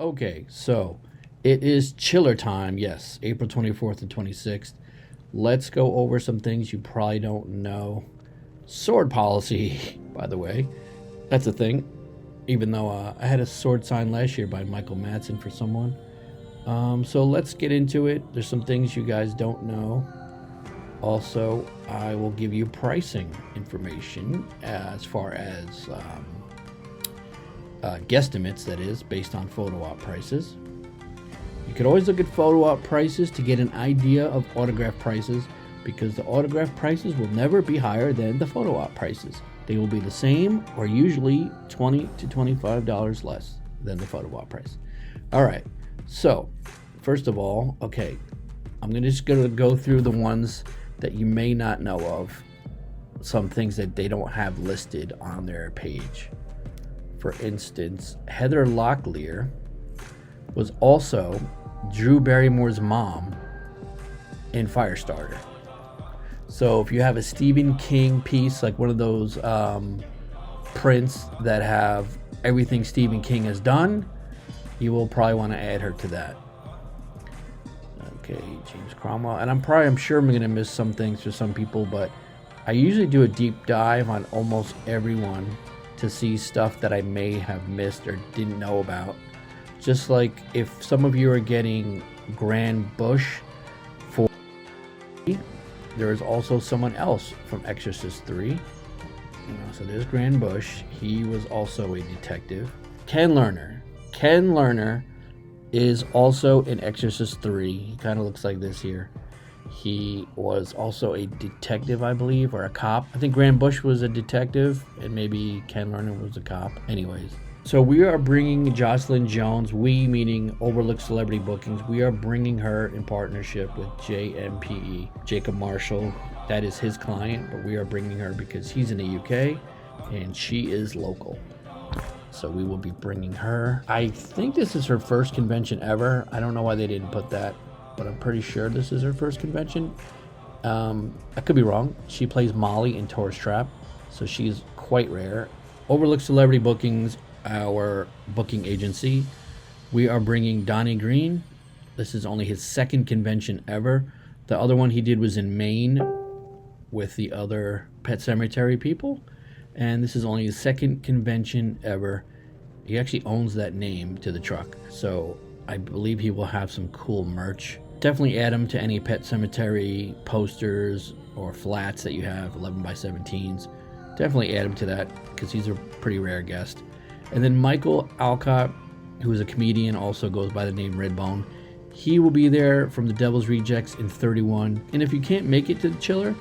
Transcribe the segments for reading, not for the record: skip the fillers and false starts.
Okay, so it is chiller time. Yes, April 24th and 26th. Let's go over some things you probably don't know. Sword policy, by the way. That's a thing. Even though I had a sword signed last year by Michael Madsen for someone. So let's get into it. There's some things you guys don't know. Also, I will give you pricing information as far as guesstimates, that is, based on photo op prices. You could always look at photo op prices to get an idea of autograph prices, because the autograph prices will never be higher than the photo op prices. They will be the same, or usually $20 to $25 less than the photo op price. All right, so first of all, okay, I'm just going to go through the ones that you may not know of, some things that they don't have listed on their page. For instance, Heather Locklear was also Drew Barrymore's mom in Firestarter. So if you have a Stephen King piece, like one of those prints that have everything Stephen King has done, you will probably want to add her to that. Okay, James Cromwell. And I'm sure I'm going to miss some things for some people, but I usually do a deep dive on almost everyone to see stuff that I may have missed or didn't know about. Just like if some of you are getting Grand Bush for, there is also someone else from Exorcist 3. So there's Grand Bush. He was also a detective. Ken Lerner. Ken Lerner is also in Exorcist 3. He kind of looks like this here. He was also a detective, I believe, or a cop. I think Grand Bush was a detective, and maybe Ken Lerner was a cop. Anyways, so we are bringing Jocelyn Jones, we meaning Overlook Celebrity Bookings, we are bringing her in partnership with JMPE, Jacob Marshall. That is his client, but we are bringing her because he's in the UK, and she is local. So we will be bringing her. I think this is her first convention ever. I don't know why they didn't put that, but I'm pretty sure this is her first convention. I could be wrong. She plays Molly in Tourist Trap, so she's quite rare. Overlook Celebrity Bookings, our booking agency. We are bringing Donnie Green. This is only his second convention ever. The other one he did was in Maine with the other Pet Sematary people, and this is only his second convention ever. He actually owns that name to the truck, so I believe he will have some cool merch. Definitely add him to any Pet Sematary posters or flats that you have, 11x17s. Definitely add him to that because he's a pretty rare guest. And then Michael Alcott, who is a comedian, also goes by the name Redbone. He will be there from the Devil's Rejects in 31. And if you can't make it to the Chiller,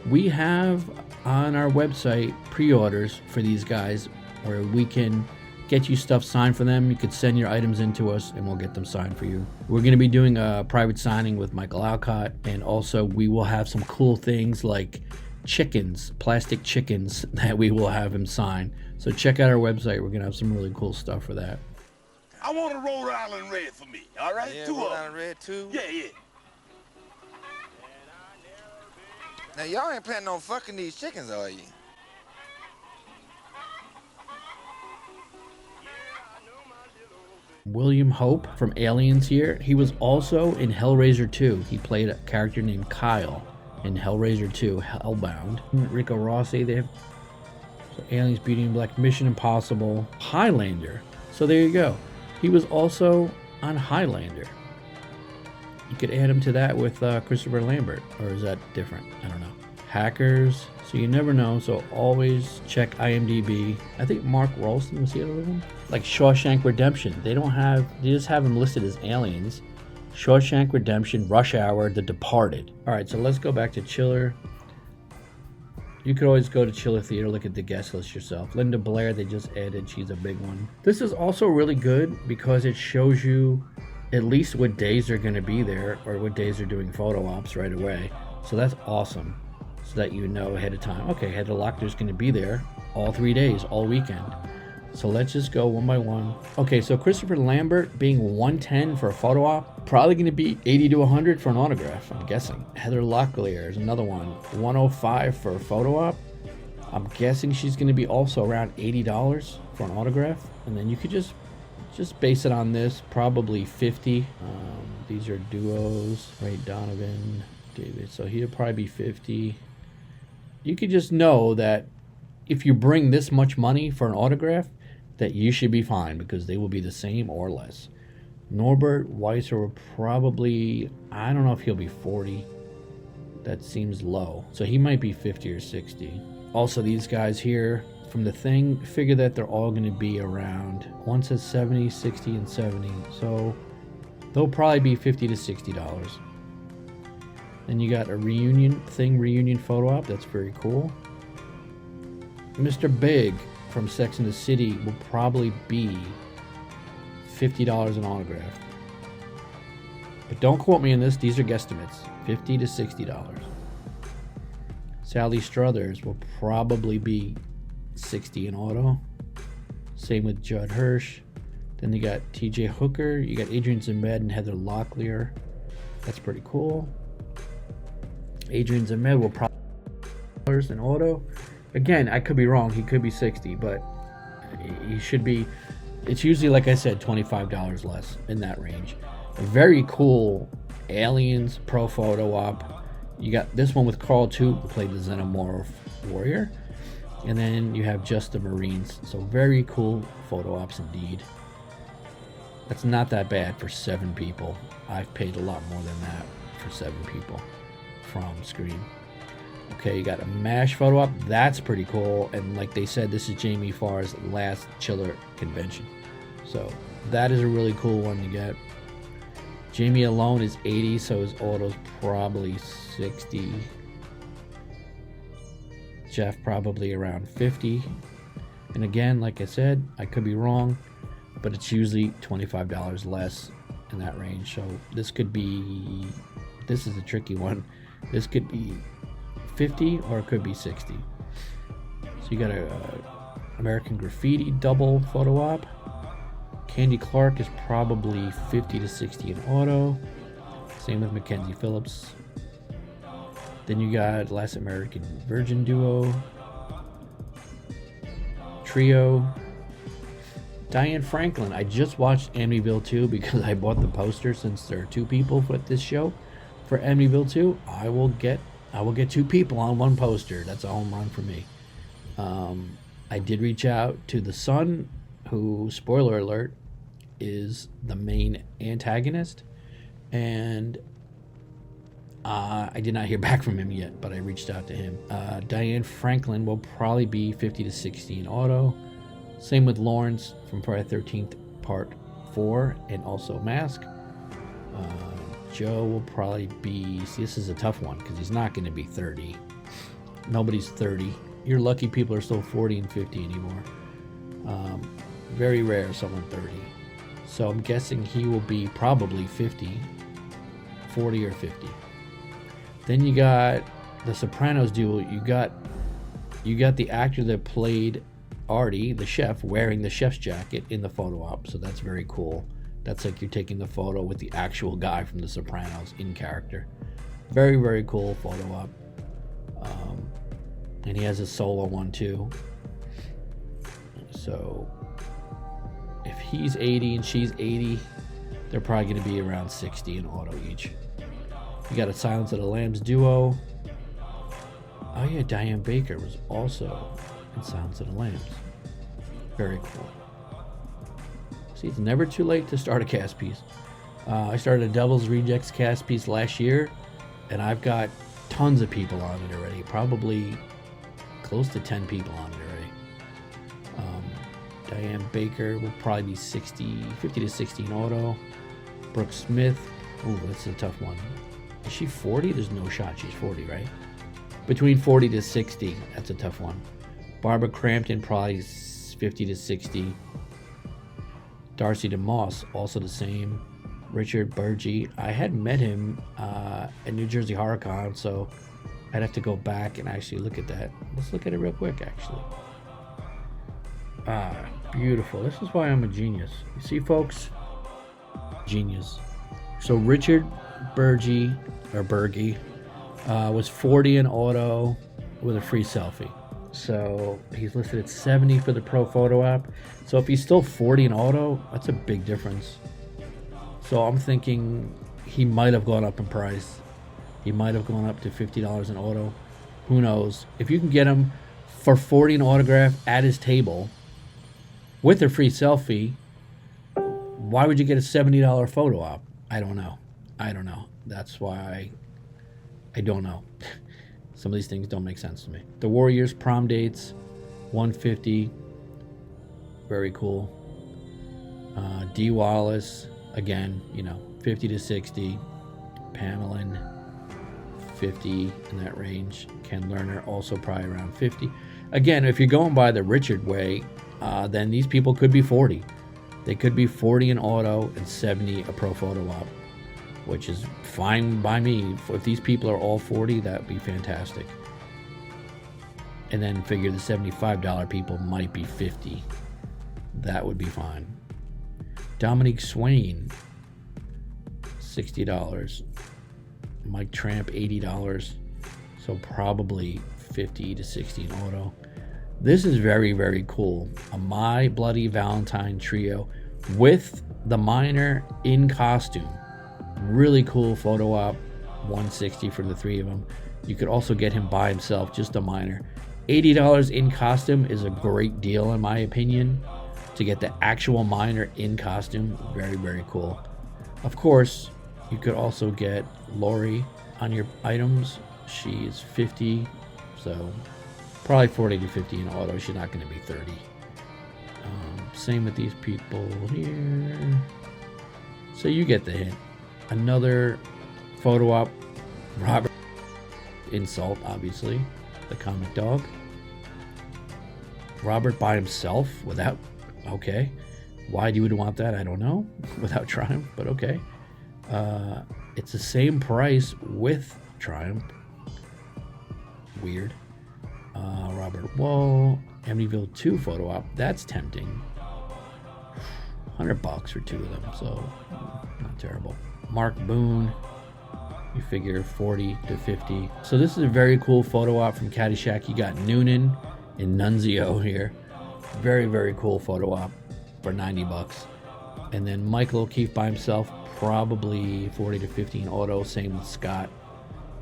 we have on our website pre-orders for these guys where we can get you stuff signed for them. You could send your items in to us and we'll get them signed for you. We're going to be doing a private signing with Michael Alcott, and also we will have some cool things like chickens, plastic chickens, that we will have him sign. So check out our website. We're going to have some really cool stuff for that. I want a Rhode Island Red for me, all right? Yeah, Two Rhode of them. Island Red too? Yeah. Now y'all ain't planning on fucking these chickens, are you? William Hope from Aliens here. He was also in Hellraiser 2. He played a character named Kyle in Hellraiser 2, Hellbound. Rico Rossi, they have Aliens, Beauty and Black, Mission Impossible, Highlander. So there you go. He was also on Highlander. You could add him to that with Christopher Lambert, or is that different? I don't know. Hackers, so you never know, so always check IMDb. I think Mark Rolston was the other one. Like Shawshank Redemption, they just have him listed as aliens. Shawshank Redemption, Rush Hour, The Departed. All right, so let's go back to Chiller. You could always go to Chiller Theater, look at the guest list yourself. Linda Blair, they just added, she's a big one. This is also really good because it shows you at least what days they're going to be there or what days they're doing photo ops right away. So that's awesome, so that you know ahead of time. Okay, Heather Locklear's going to be there all 3 days, all weekend. So let's just go one by one. Okay, so Christopher Lambert being 110 for a photo op, probably going to be 80 to 100 for an autograph, I'm guessing. Heather Locklear is another one, 105 for a photo op. I'm guessing she's going to be also around $80 for an autograph. And then you could just just base it on this, probably 50. These are duos, right? Donovan, David. So he'll probably be 50. You could just know that if you bring this much money for an autograph, that you should be fine because they will be the same or less. Norbert Weiser will probably, I don't know if he'll be 40. That seems low. So he might be 50 or 60. Also, these guys here from the thing, figure that they're all going to be around. One says 70, 60, and 70. So they'll probably be $50 to $60. Then you got a reunion photo op. That's very cool. Mr. Big from Sex and the City will probably be $50 an autograph. But don't quote me on this. These are guesstimates. $50 to $60. Sally Struthers will probably be $60 an auto. Same with Judd Hirsch. Then you got TJ Hooker. You got Adrian Zemed and Heather Locklear. That's pretty cool. Adrian Zemed will probably be an auto. Again, I could be wrong. He could be 60, but he should be. It's usually, like I said, $25 less in that range. A very cool Aliens Pro Photo Op. You got this one with Carl Toot, who played the Xenomorph Warrior. And then you have just the Marines. So very cool photo ops indeed. That's not that bad for 7 people. I've paid a lot more than that for 7 people from Scream. Okay, you got a MASH photo op. That's pretty cool. And like they said, this is Jamie Farr's last Chiller convention. So that is a really cool one to get. Jamie alone is 80, so his auto's probably 60. Jeff probably around 50. And again, like I said, I could be wrong, but it's usually $25 less in that range. So this could be, this is a tricky one. This could be 50 or it could be 60. So you got a American Graffiti double photo op. Candy Clark is probably 50 to 60 in auto. Same with Mackenzie Phillips. Then you got Last American Virgin Duo. Trio. Diane Franklin. I just watched Amityville 2 because I bought the poster since there are 2 people for this show. For Amityville 2, I will get 2 people on one poster. That's a home run for me. I did reach out to the son, who, spoiler alert, is the main antagonist, and I did not hear back from him yet, but I reached out to him. Diane Franklin will probably be 50 to 60 in auto. Same with Lawrence from Friday the 13th Part 4 and also Mask. Joe will probably be, see, this is a tough one because he's not going to be 30. Nobody's 30. You're lucky people are still 40 and 50 anymore. Very rare someone 30. So I'm guessing he will be probably 50, 40 or 50. Then you got the Sopranos duo. You got the actor that played Artie, the chef, wearing the chef's jacket in the photo op. So that's very cool. That's like you're taking the photo with the actual guy from the Sopranos in character. Very, very cool photo op. And he has a solo one too. So if he's 80 and she's 80, they're probably going to be around 60 in auto each. You got a Silence of the Lambs duo. Oh yeah, Diane Baker was also in Silence of the Lambs. Very cool. See, it's never too late to start a cast piece. I started a Devil's Rejects cast piece last year, and I've got tons of people on it already. Probably close to 10 people on it already. Diane Baker will probably be 50 to 60 in auto. Brooke Smith, ooh, that's a tough one. Is she 40? There's no shot she's 40, right? Between 40 to 60, that's a tough one. Barbara Crampton, probably 50 to 60. Darcy DeMoss, also the same. Richard Burgi, I had met him at New Jersey HorrorCon, so I'd have to go back and actually look at that. Let's look at it real quick, actually. Ah, beautiful. This is why I'm a genius. You see, folks? Genius. So Richard Burgi was 40 in auto with a free selfie. So he's listed at 70 for the Pro Photo app. So if he's still 40 in auto, that's a big difference. So I'm thinking he might have gone up in price. He might have gone up to $50 in auto. Who knows? If you can get him for 40 in autograph at his table with a free selfie, why would you get a $70 photo op? I don't know. That's why I don't know. Some of these things don't make sense to me. The Warriors prom dates, 150. Very cool. D. Wallace, again, 50 to 60. Pamelin, 50 in that range. Ken Lerner, also probably around 50. Again, if you're going by the Richard way, then these people could be 40. They could be 40 in auto and 70 a Pro Photo op, which is fine by me. If these people are all 40, that would be fantastic. And then figure the $75 people might be 50. That would be fine. Dominique Swain, $60. Mike Tramp, $80. So probably 50 to 60 in auto. This is very, very cool. A My Bloody Valentine trio with the minor in costume. Really cool photo op. 160 for the three of them. You could also get him by himself, just a minor. $80 in costume is a great deal in my opinion. To get the actual minor in costume, very, very cool. Of course, you could also get Lori on your items. She is 50, so probably 40 to 50 in auto. She's not going to be 30. Same with these people here. So you get the hint. Another photo op. Robert Insult, obviously. The comic dog. Robert by himself without... Okay. Why you would want that, I don't know. Without Triumph, but okay. It's the same price with Triumph. Weird. Robert Wall, Amityville 2 photo op. That's tempting. $100 for two of them, so not terrible. Mark Boone, you figure 40 to 50. So this is a very cool photo op from Caddyshack. You got Noonan and Nunzio here. Very, very cool photo op for $90. And then Michael O'Keefe by himself, probably 40 to 50 in auto. Same with Scott.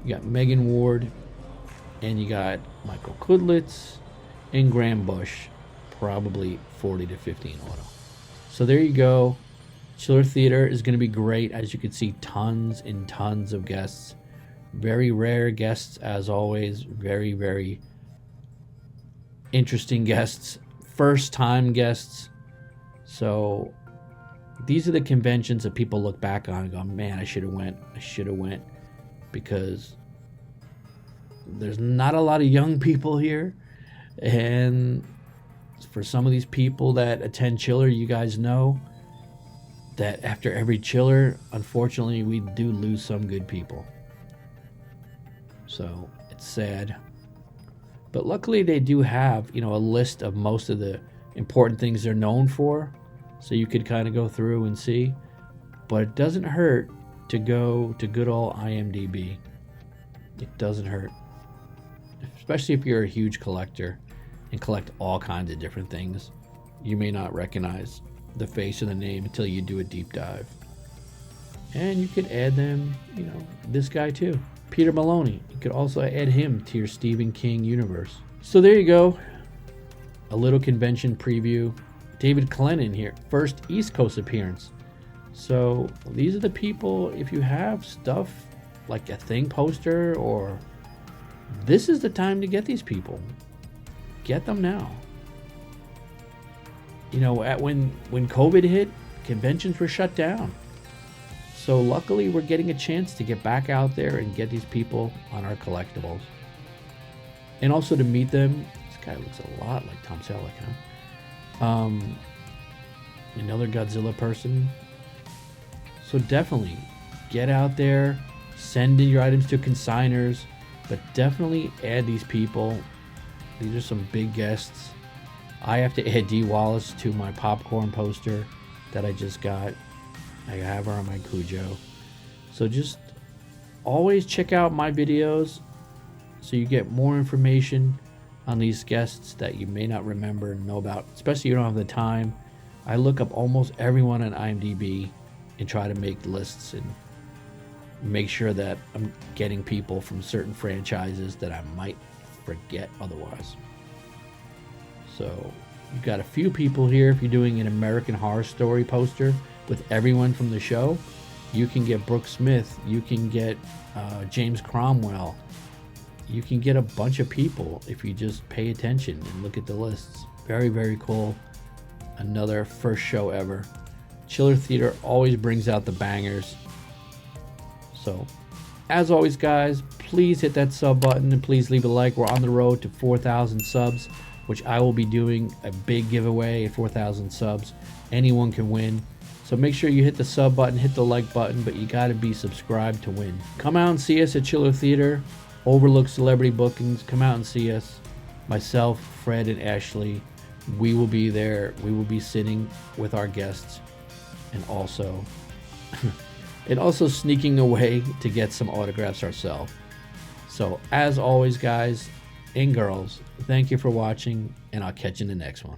You got Megan Ward, and you got Michael Kudlitz and Graham Bush, probably 40 to 50 in auto. So there you go. Chiller Theater is going to be great. As you can see, tons and tons of guests. Very rare guests, as always. Very, very interesting guests. First-time guests. So these are the conventions that people look back on and go, man, I should have went. Because there's not a lot of young people here. And for some of these people that attend Chiller, you guys know that after every Chiller, unfortunately, we do lose some good people. So it's sad. But luckily they do have, a list of most of the important things they're known for. So you could kind of go through and see. But it doesn't hurt to go to good old IMDb. It doesn't hurt. Especially if you're a huge collector and collect all kinds of different things. You may not recognize the face or the name until you do a deep dive. And you could add them, this guy too. Peter Maloney. You could also add him to your Stephen King universe. So there you go. A little convention preview. David Clennon here. First East Coast appearance. So these are the people, if you have stuff like a Thing poster, or this is the time to get these people. Get them now. When COVID hit, conventions were shut down. So luckily we're getting a chance to get back out there and get these people on our collectibles. And also to meet them. This guy looks a lot like Tom Selleck, huh? Another Godzilla person. So definitely get out there, send in your items to consigners, but definitely add these people. These are some big guests. I have to add D. Wallace to my popcorn poster that I just got. I have her on my Cujo. So just always check out my videos so you get more information on these guests that you may not remember and know about, especially if you don't have the time. I look up almost everyone on IMDb and try to make lists and make sure that I'm getting people from certain franchises that I might forget otherwise. So you've got a few people here. If you're doing an American Horror Story poster with everyone from the show, you can get Brooke Smith, you can get James Cromwell, you can get a bunch of people if you just pay attention and look at the lists. Very, very cool. Another first show ever. Chiller Theater always brings out the bangers. So, as always, guys, please hit that sub button and please leave a like. We're on the road to 4,000 subs, which I will be doing a big giveaway at 4,000 subs. Anyone can win. So make sure you hit the sub button, hit the like button, but you got to be subscribed to win. Come out and see us at Chiller Theater, Overlook Celebrity Bookings. Come out and see us. Myself, Fred, and Ashley, we will be there. We will be sitting with our guests and also sneaking away to get some autographs ourselves. So as always, guys and girls, thank you for watching, and I'll catch you in the next one.